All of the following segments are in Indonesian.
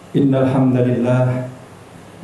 Innal hamdalillah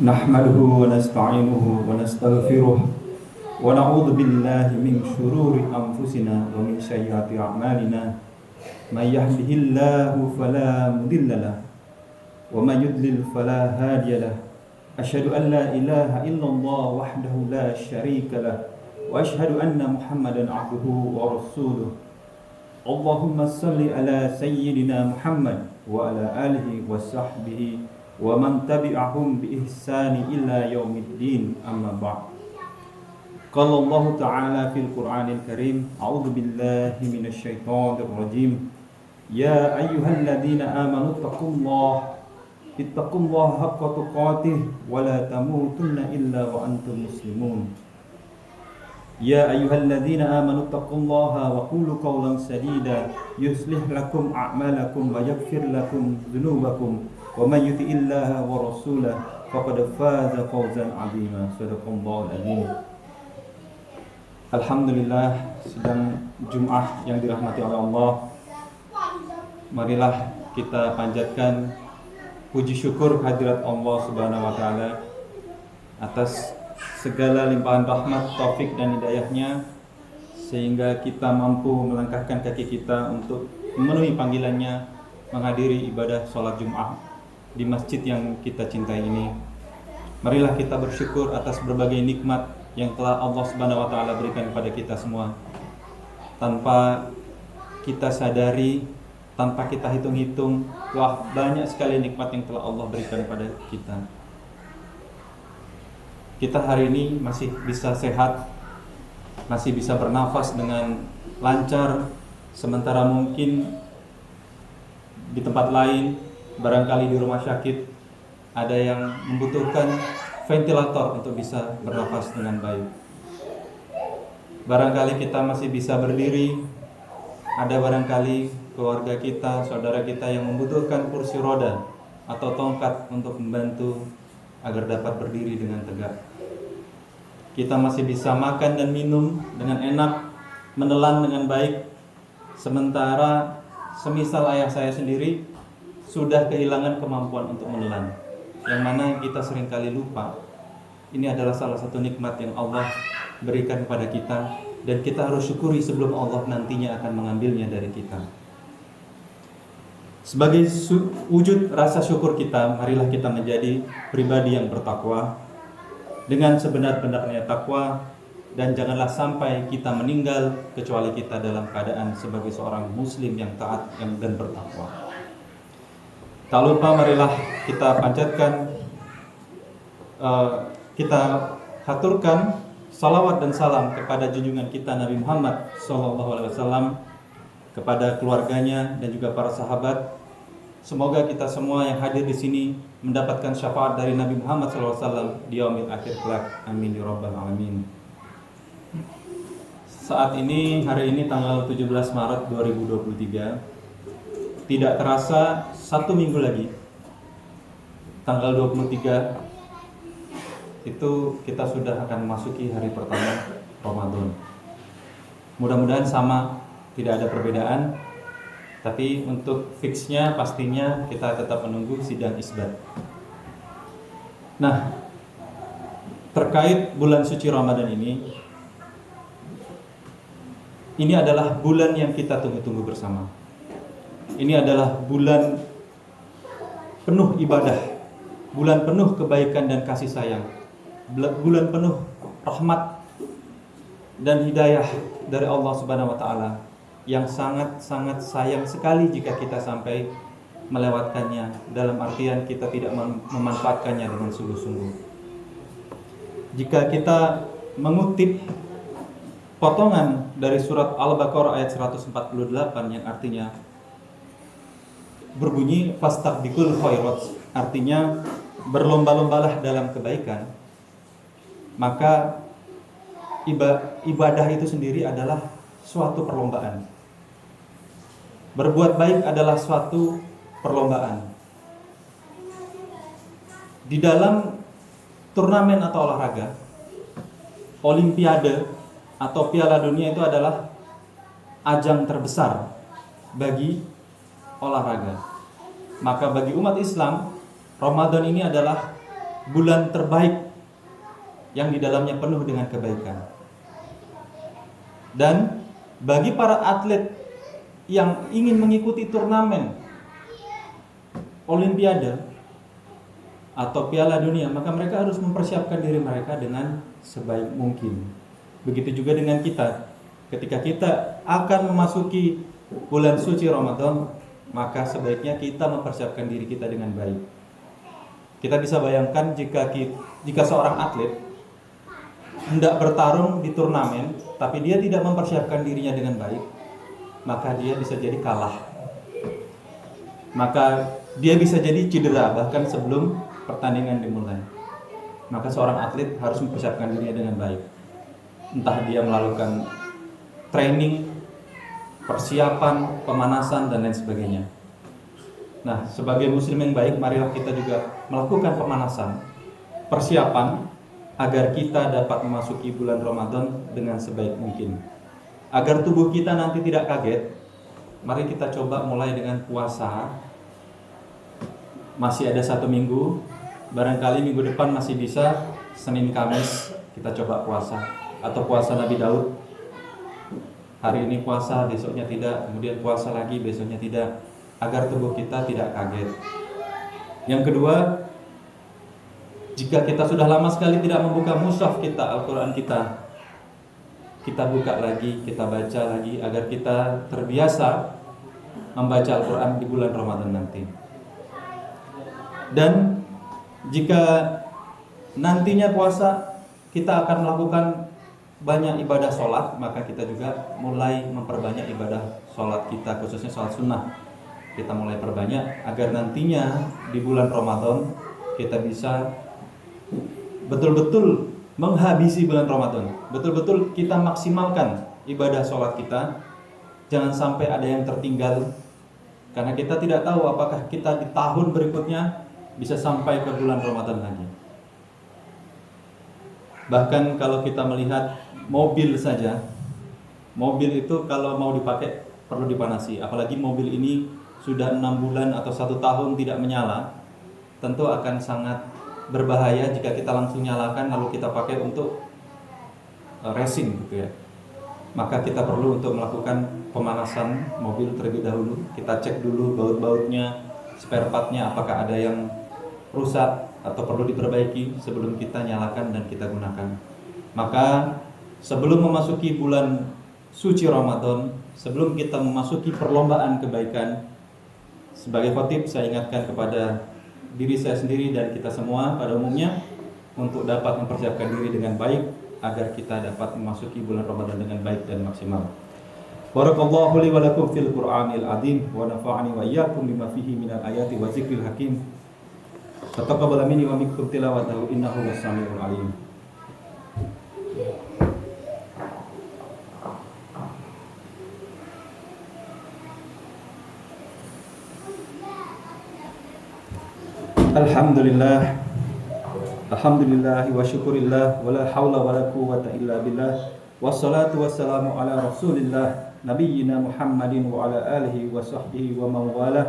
nahmaduhu wa nasta'inuhu wa nastaghfiruh wa na'udzu billahi min shururi anfusina wa min sayyiati a'malina may yahdihillahu fala mudilla lahu wa may yudlil fala hadiya lahu asyhadu an la ilaha illallah wahdahu la syarika lahu wa asyhadu anna Muhammadan 'abduhu wa rasuluh. Allahumma salli ala sayyidina Muhammad wa ala alihi wa sahbihi wa man tabi'ahum bi ihsani ila yaumiddin, amma ba'd. Qala Allah Ta'ala fil Qur'anil Karim, a'udzu billahi minasy syaithanir rajim. Ya ayyuhalladzina amanu ittaqullaha haqqa tuqatih wa la tamutunna illa wa antum muslimun. Ya ayyuhalladzina amanu taqullaha wa qulu qawlan sadida yuslih lakum a'malakum wa yaghfir lakum dzunubakum wa may yuti'illaha wa rasulahu faqad faza fawzan 'azima. Shadaqallahul 'azim. Alhamdulillah, sidang Jumat yang dirahmati oleh Allah. Marilah kita panjatkan puji syukur kehadirat Allah Subhanahu wa taala atas segala limpahan rahmat, taufik dan hidayahnya, sehingga kita mampu melangkahkan kaki kita untuk memenuhi panggilannya, menghadiri ibadah sholat Jum'ah di masjid yang kita cintai ini. Marilah kita bersyukur atas berbagai nikmat yang telah Allah Subhanahu wa taala berikan kepada kita semua, tanpa kita sadari, tanpa kita hitung-hitung. Wah, banyak sekali nikmat yang telah Allah berikan kepada kita. Kita hari ini masih bisa sehat, masih bisa bernafas dengan lancar, sementara mungkin di tempat lain, barangkali di rumah sakit, ada yang membutuhkan ventilator untuk bisa bernafas dengan baik. Barangkali kita masih bisa berdiri, ada barangkali keluarga kita, saudara kita yang membutuhkan kursi roda atau tongkat untuk membantu agar dapat berdiri dengan tegak. Kita masih bisa makan dan minum dengan enak, menelan dengan baik. Sementara semisal ayah saya sendiri sudah kehilangan kemampuan untuk menelan, yang mana kita seringkali lupa. Ini adalah salah satu nikmat yang Allah berikan kepada kita, dan kita harus syukuri sebelum Allah nantinya akan mengambilnya dari kita. Sebagai wujud rasa syukur kita, marilah kita menjadi pribadi yang bertakwa dengan sebenar-benarnya takwa, dan janganlah sampai kita meninggal kecuali kita dalam keadaan sebagai seorang muslim yang taat dan bertakwa. Tak lupa marilah kita panjatkan, kita haturkan salawat dan salam kepada junjungan kita Nabi Muhammad SAW, kepada keluarganya dan juga para sahabat. Semoga kita semua yang hadir di sini mendapatkan syafaat dari Nabi Muhammad SAW di yaumil akhir kelak. Amin ya rabbal alamin. Saat ini, hari ini tanggal 17 Maret 2023, tidak terasa satu minggu lagi, tanggal 23 itu kita sudah akan memasuki hari pertama Ramadan. Mudah-mudahan sama, tidak ada perbedaan. Tapi untuk fixnya pastinya kita tetap menunggu sidang isbat. Nah, terkait bulan suci Ramadan ini adalah bulan yang kita tunggu-tunggu bersama. Ini adalah bulan penuh ibadah, bulan penuh kebaikan dan kasih sayang, bulan penuh rahmat dan hidayah dari Allah Subhanahu wa taala, yang sangat-sangat sayang sekali jika kita sampai melewatkannya, dalam artian kita tidak memanfaatkannya dengan sungguh-sungguh. Jika kita mengutip potongan dari surat Al-Baqarah ayat 148 yang artinya berbunyi fastabiqul khairat, artinya berlomba-lombalah dalam kebaikan, maka ibadah itu sendiri adalah suatu perlombaan. Berbuat baik adalah suatu perlombaan. Di dalam turnamen atau olahraga, olimpiade atau piala dunia itu adalah ajang terbesar bagi olahraga. Maka bagi umat Islam, Ramadan ini adalah bulan terbaik yang di dalamnya penuh dengan kebaikan. Dan bagi para atlet yang ingin mengikuti turnamen Olimpiade atau Piala Dunia, maka mereka harus mempersiapkan diri mereka dengan sebaik mungkin. Begitu juga dengan kita. Ketika kita akan memasuki bulan suci Ramadan, maka sebaiknya kita mempersiapkan diri kita dengan baik. Kita bisa bayangkan jika seorang atlet hendak bertarung di turnamen, tapi dia tidak mempersiapkan dirinya dengan baik, maka dia bisa jadi kalah. Maka dia bisa jadi cedera bahkan sebelum pertandingan dimulai. Maka seorang atlet harus mempersiapkan dirinya dengan baik. Entah dia melakukan training, persiapan, pemanasan, dan lain sebagainya. Nah, sebagai muslim yang baik, marilah kita juga melakukan pemanasan, persiapan, agar kita dapat memasuki bulan Ramadan dengan sebaik mungkin. Agar tubuh kita nanti tidak kaget, mari kita coba mulai dengan puasa. Masih ada 1 minggu, barangkali minggu depan masih bisa, Senin Kamis kita coba puasa. Atau puasa Nabi Daud, hari ini puasa, besoknya tidak, kemudian puasa lagi, besoknya tidak, agar tubuh kita tidak kaget. Yang kedua, jika kita sudah lama sekali tidak membuka mushaf kita, Al-Quran kita buka lagi, kita baca lagi, agar kita terbiasa membaca Al-Quran di bulan Ramadan nanti. Dan jika nantinya puasa kita akan melakukan banyak ibadah sholat, maka kita juga mulai memperbanyak ibadah sholat kita, khususnya sholat sunnah. Kita mulai perbanyak agar nantinya di bulan Ramadan kita bisa betul-betul menghabisi bulan Ramadan. Betul-betul kita maksimalkan ibadah sholat kita. Jangan sampai ada yang tertinggal, karena kita tidak tahu apakah kita di tahun berikutnya bisa sampai ke bulan Ramadan lagi. Bahkan kalau kita melihat mobil saja, mobil itu kalau mau dipakai perlu dipanasi. Apalagi mobil ini sudah 6 bulan atau 1 tahun tidak menyala, tentu akan sangat berbahaya jika kita langsung nyalakan lalu kita pakai untuk racing gitu ya. Maka kita perlu untuk melakukan pemanasan mobil terlebih dahulu. Kita cek dulu baut-bautnya, spare partnya apakah ada yang rusak atau perlu diperbaiki sebelum kita nyalakan dan kita gunakan. Maka sebelum memasuki bulan suci Ramadan, sebelum kita memasuki perlombaan kebaikan, sebagai khotib saya ingatkan kepada diri saya sendiri dan kita semua pada umumnya untuk dapat mempersiapkan diri dengan baik agar kita dapat memasuki bulan Ramadan dengan baik dan maksimal. Barakallahu li wa lakum fil Qur'anil azim wa nafa'ani wa iyyakum bima fihi minal ayati wa zikril hakim. Taqabbal minni wa minkum tilawatahu innahu was-sami'ul alim. Alhamdulillah wa syukurillah wa la hawla wa la quwwata illa billah wassalatu wassalamu ala rasulillah nabiyyina Muhammadin wa ala alihi wa sahbihi wa man wala.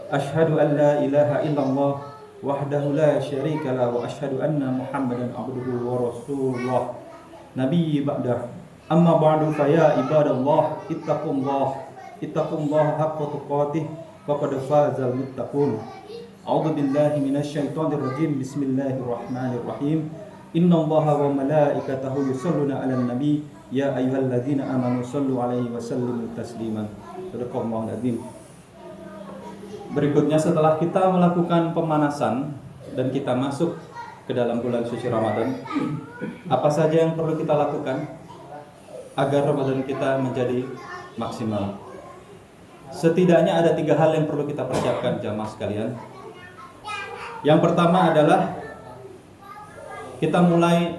Ashhadu an la ilaha illallah wahdahu la syarika la wa ashhadu anna Muhammadan abduhu wa rasulullah nabiyyi ba'dah. Amma ba'du fa ya ibadallah ittaqullaha haqqa tuqatih faqad fazal muttaqun. A'udzu billahi minasyaitonir rajim. Bismillahirrahmanirrahim. Innallaha wa malaikatahu yusholluna 'alan nabi ya ayyuhalladzina amanu shallu 'alaihi wa sallimu taslima. Shadaqallahul azim. Berikutnya setelah kita melakukan pemanasan dan kita masuk ke dalam bulan suci Ramadan, apa saja yang perlu kita lakukan agar Ramadan kita menjadi maksimal? Setidaknya ada 3 hal yang perlu kita persiapkan jamaah sekalian. Yang pertama adalah kita mulai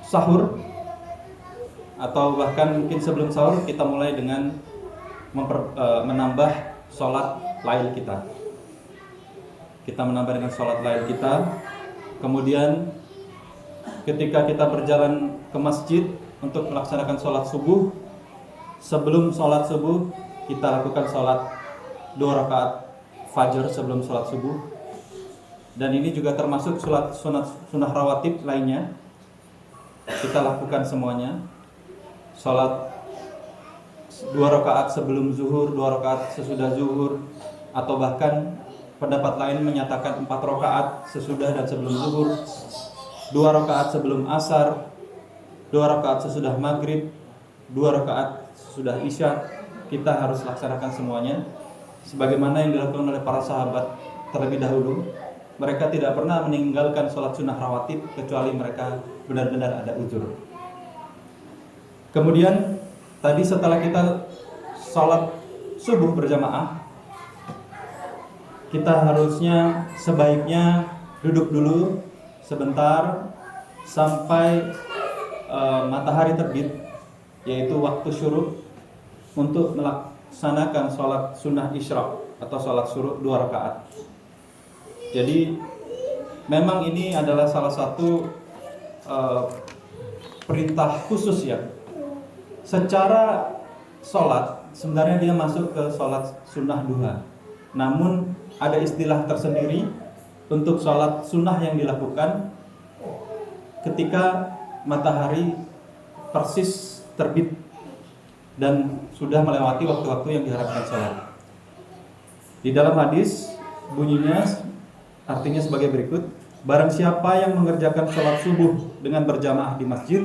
sahur, atau bahkan mungkin sebelum sahur kita mulai dengan menambah sholat lail kita. Kita menambah dengan sholat lail kita. Kemudian ketika kita berjalan ke masjid untuk melaksanakan sholat subuh, sebelum sholat subuh kita lakukan sholat 2 rakaat fajar sebelum sholat subuh. Dan ini juga termasuk sunnah rawatib lainnya. Kita lakukan semuanya. Sholat 2 rakaat sebelum zuhur, 2 rakaat sesudah zuhur, atau bahkan pendapat lain menyatakan 4 rakaat sesudah dan sebelum zuhur, 2 rakaat sebelum asar, 2 rakaat sesudah maghrib, 2 rakaat sesudah isya. Kita harus laksanakan semuanya sebagaimana yang dilakukan oleh para sahabat terlebih dahulu. Mereka tidak pernah meninggalkan sholat sunnah rawatib kecuali mereka benar-benar ada uzur. Kemudian tadi setelah kita sholat subuh berjamaah, kita harusnya sebaiknya duduk dulu sebentar sampai matahari terbit, yaitu waktu syuruk, untuk melaksanakan sholat sunnah isyraq atau sholat syuruk 2 rakaat. Jadi memang ini adalah salah satu perintah khusus ya. Secara sholat sebenarnya dia masuk ke sholat sunnah duha. Namun ada istilah tersendiri untuk sholat sunnah yang dilakukan ketika matahari persis terbit dan sudah melewati waktu-waktu yang diharapkan sholat. Di dalam hadis bunyinya artinya sebagai berikut: barang siapa yang mengerjakan sholat subuh dengan berjamaah di masjid,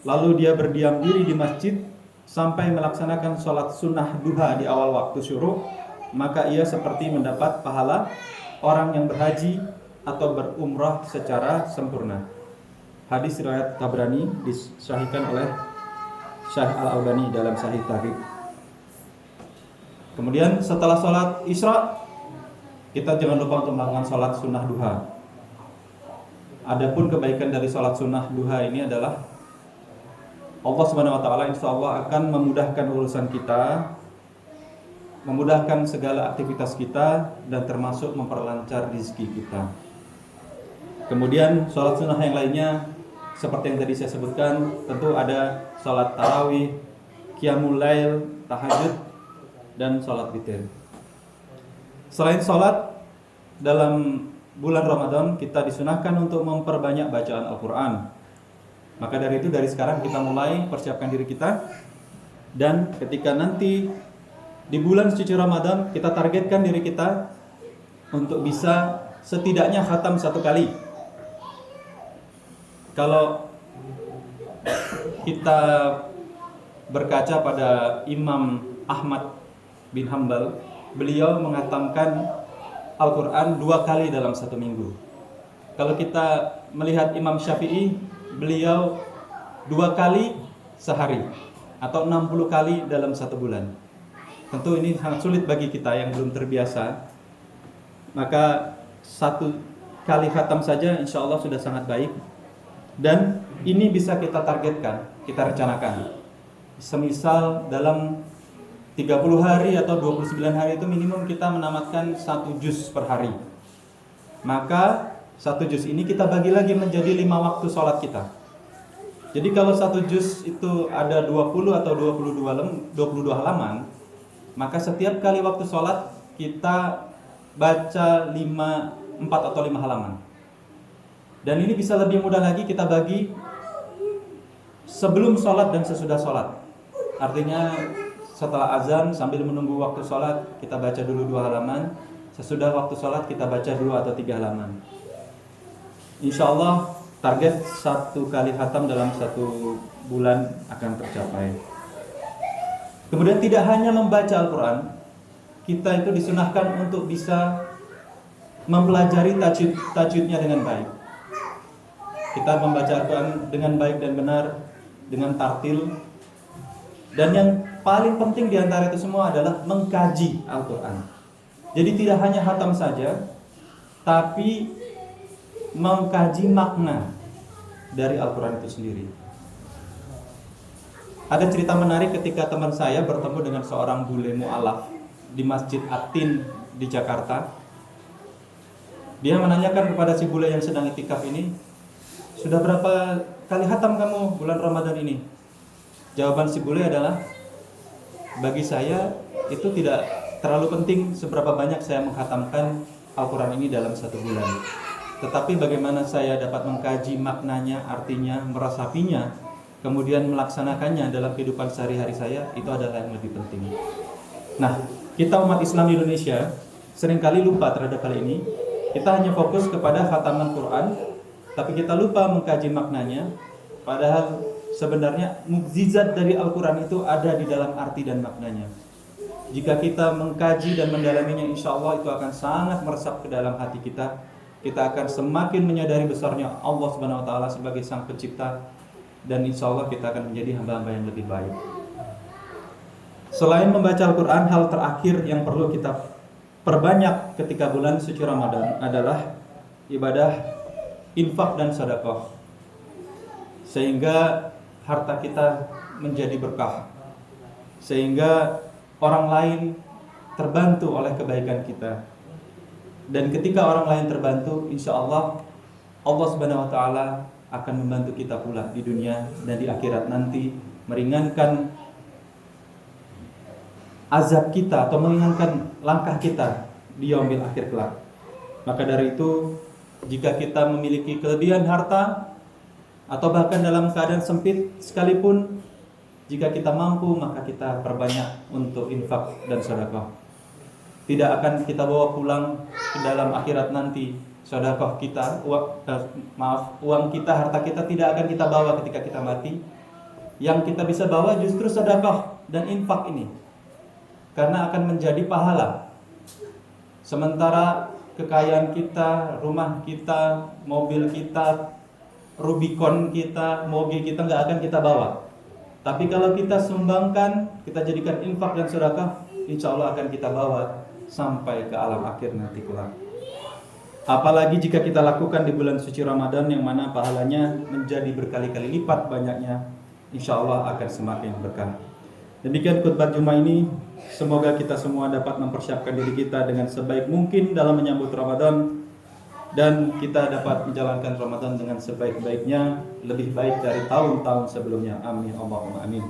lalu dia berdiam diri di masjid sampai melaksanakan sholat sunnah duha di awal waktu syuruk, maka ia seperti mendapat pahala orang yang berhaji atau berumrah secara sempurna. Hadis riwayat Tabrani, disahihkan oleh Syekh Al-Albani dalam Sahih Targhib. Kemudian setelah sholat isya, kita jangan lupa untuk melakukan sholat sunnah duha. Adapun kebaikan dari sholat sunnah duha ini adalah Allah Subhanahu wa taala insyaallah akan memudahkan urusan kita, memudahkan segala aktivitas kita, dan termasuk memperlancar rezeki kita. Kemudian sholat sunnah yang lainnya seperti yang tadi saya sebutkan, tentu ada sholat tarawih, qiyamul lail, tahajud, dan sholat witir. Selain sholat dalam bulan Ramadan, kita disunahkan untuk memperbanyak bacaan Al-Quran. Maka dari itu, dari sekarang kita mulai persiapkan diri kita. Dan ketika nanti di bulan suci Ramadan, kita targetkan diri kita untuk bisa setidaknya khatam 1 kali. Kalau kita berkaca pada Imam Ahmad bin Hanbal, beliau menghatamkan Al-Quran 2 kali dalam 1 minggu. Kalau kita melihat Imam Syafi'i, beliau 2 kali sehari atau 60 kali dalam 1 bulan. Tentu ini sangat sulit bagi kita yang belum terbiasa. Maka 1 kali khatam saja insya Allah sudah sangat baik. Dan ini bisa kita targetkan, kita rencanakan. Semisal dalam 30 hari atau 29 hari itu minimum kita menamatkan 1 juz per hari. Maka 1 juz ini kita bagi lagi menjadi 5 waktu sholat kita. Jadi kalau 1 juz itu ada 20 atau 22 halaman, maka setiap kali waktu sholat kita baca 4 atau 5 halaman. Dan ini bisa lebih mudah lagi kita bagi sebelum sholat dan sesudah sholat. Artinya setelah azan sambil menunggu waktu sholat kita baca dulu 2 halaman. Sesudah waktu sholat kita baca 2 atau 3 halaman. Insya Allah target 1 kali khatam dalam 1 bulan akan tercapai. Kemudian tidak hanya membaca Al-Quran, kita itu disunahkan untuk bisa mempelajari tajwidnya dengan baik. Kita membaca Al-Quran dengan baik dan benar, dengan tartil. Dan yang paling penting di antara itu semua adalah mengkaji Al-Quran. Jadi tidak hanya khatam saja, tapi mengkaji makna dari Al-Quran itu sendiri. Ada cerita menarik ketika teman saya bertemu dengan seorang bule mu'alaf di Masjid Atin di Jakarta. Dia menanyakan kepada si bule yang sedang iktikaf ini, sudah berapa kali khatam kamu bulan Ramadan ini? Jawaban si bule adalah, bagi saya itu tidak terlalu penting seberapa banyak saya menghatamkan Al-Quran ini dalam 1 bulan. Tetapi bagaimana saya dapat mengkaji maknanya, artinya, meresapinya, kemudian melaksanakannya dalam kehidupan sehari-hari saya, itu adalah yang lebih penting. Nah, kita umat Islam di Indonesia seringkali lupa terhadap hal ini. Kita hanya fokus kepada khataman Quran, tapi kita lupa mengkaji maknanya. Padahal sebenarnya mukjizat dari Al-Quran itu ada di dalam arti dan maknanya. Jika kita mengkaji dan mendalaminya, insya Allah itu akan sangat meresap ke dalam hati kita. Kita akan semakin menyadari besarnya Allah Subhanahu Wa Taala sebagai Sang Pencipta, dan insya Allah kita akan menjadi hamba-hamba yang lebih baik. Selain membaca Al-Quran, hal terakhir yang perlu kita perbanyak ketika bulan suci Ramadan adalah ibadah infak dan sedekah, sehingga harta kita menjadi berkah, sehingga orang lain terbantu oleh kebaikan kita. Dan ketika orang lain terbantu, insya Allah Allah Subhanahu Wa Taala akan membantu kita pula di dunia dan di akhirat nanti, meringankan azab kita atau meringankan langkah kita di yaumil akhir kelak. Maka dari itu, jika kita memiliki kelebihan harta atau bahkan dalam keadaan sempit sekalipun, jika kita mampu, maka kita perbanyak untuk infak dan sedekah. Tidak akan kita bawa pulang ke dalam akhirat nanti. Sedekah kita, uang kita, harta kita tidak akan kita bawa ketika kita mati. Yang kita bisa bawa justru sedekah dan infak ini, karena akan menjadi pahala. Sementara kekayaan kita, rumah kita, mobil kita, Rubicon kita, moge kita nggak akan kita bawa. Tapi kalau kita sumbangkan, kita jadikan infak dan sedekah, insya Allah akan kita bawa sampai ke alam akhir nanti kelak. Apalagi jika kita lakukan di bulan suci Ramadan, yang mana pahalanya menjadi berkali-kali lipat banyaknya, insya Allah akan semakin berkah. Demikian khutbah Jumat ini. Semoga kita semua dapat mempersiapkan diri kita dengan sebaik mungkin dalam menyambut Ramadan, dan kita dapat menjalankan Ramadan dengan sebaik-baiknya, lebih baik dari tahun-tahun sebelumnya. Amin Allahumma amin.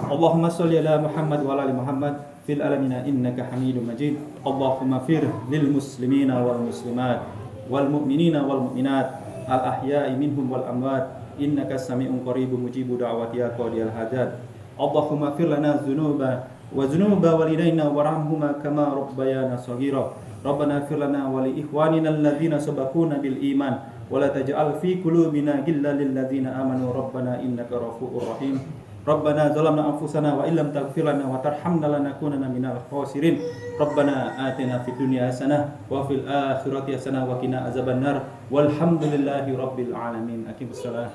Allahumma sholli ala Muhammad wa ala ali Muhammad fil alamina innaka Hamidum Majid. Allahumma fir lil muslimina wal muslimat wal mu'minina wal mu'minat al ahya'i minhum wal amwat innaka sami'un qaribun mujibu da'wati ya qadiyal hajat. Allahumma fir lana dzunuba wa dzunuba walidayna warhamhuma kama rabbayana shaghira. Rabbana fir lana wa li ikhwanina alladhina sabaquna bil iman wa la taj'al fi qulubina ghillan lil ladzina amanu rabbana innaka ghafurur rahim. Rabbana zalamna anfusana wa illam taghfir lana wa tarhamna lanakunanna minal khasirin. Rabbana atina fid dunya hasanah wa fil akhirati hasanah wa qina azabannar. Walhamdulillahi rabbil alamin. Aqimussalah.